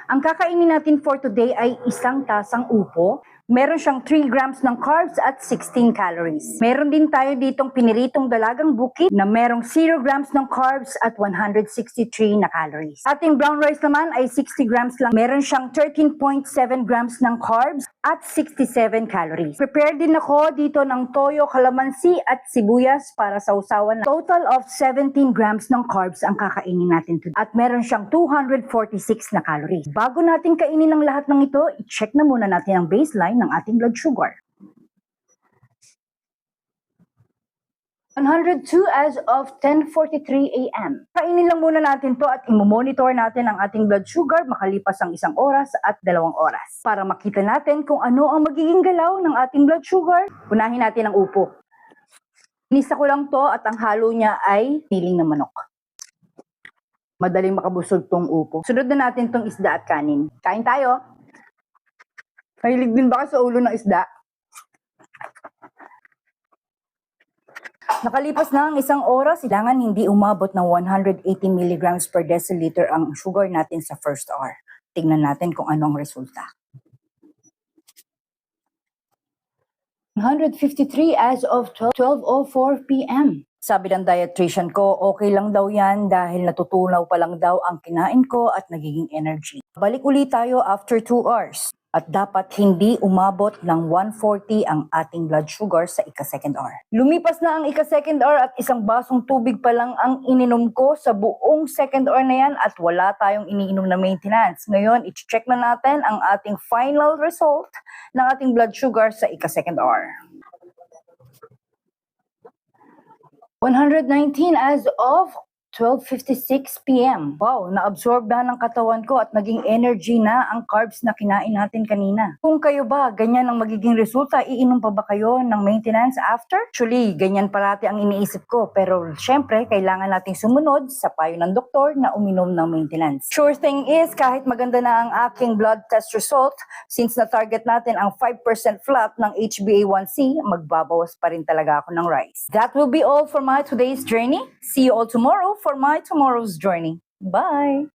Ang kakainin natin for today ay isang tasang upo. Meron siyang 3 grams ng carbs at 16 calories. Meron din tayo ditong piniritong dalagang bukid na merong 0 grams ng carbs at 163 na calories. Ating brown rice naman ay 60 grams lang. Meron siyang 13.7 grams ng carbs at 67 calories. Prepare din ako dito ng toyo, kalamansi at sibuyas para sa usawan. Total of 17 grams ng carbs ang kakainin natin today. At meron siyang 246 na calories. Bago natin kainin ang lahat ng ito, i-check na muna natin ang baseline ng ating blood sugar. 102 as of 10:43 a.m. Kainin lang muna natin to at i-monitor natin ang ating blood sugar makalipas ang 1 oras at 2 oras. Para makita natin kung ano ang magiging galaw ng ating blood sugar, unahin natin ang upo. Inisa ko lang to at ang halo niya ay piling na manok. Madaling makabusog tong upo. Sunod na natin tong isda at kanin. Kain tayo! Mahilig din ba ka sa ulo ng isda? Nakalipas na ang 1 oras, kailangan hindi umabot ng 180 mg per deciliter ang sugar natin sa first hour. Tingnan natin kung ano ang resulta. 153 as of 12:04 p.m. Sabi ng dietitian ko, okay lang daw yan dahil natutunaw pa lang daw ang kinain ko at nagiging energy. Balik ulit tayo after 2 hours. At dapat hindi umabot ng 140 ang ating blood sugar sa ika-second hour. Lumipas na ang ika-second hour at 1 basong tubig pa lang ang ininom ko sa buong second hour na yan at wala tayong iniinom na maintenance. Ngayon, i-check na natin ang ating final result ng ating blood sugar sa ika-second hour. 119 as of 12:56 p.m. Wow, na-absorb na ng katawan ko at naging energy na ang carbs na kinain natin kanina. Kung kayo ba, ganyan ang magiging resulta, iinom pa ba kayo ng maintenance after? Actually, ganyan parati ang iniisip ko. Pero syempre, kailangan nating sumunod sa payo ng doktor na uminom ng maintenance. Sure thing is, kahit maganda na ang aking blood test result, since na-target natin ang 5% flat ng HbA1c, magbabawas pa rin talaga ako ng rice. That will be all for my today's journey. See you all tomorrow for my tomorrow's journey. Bye!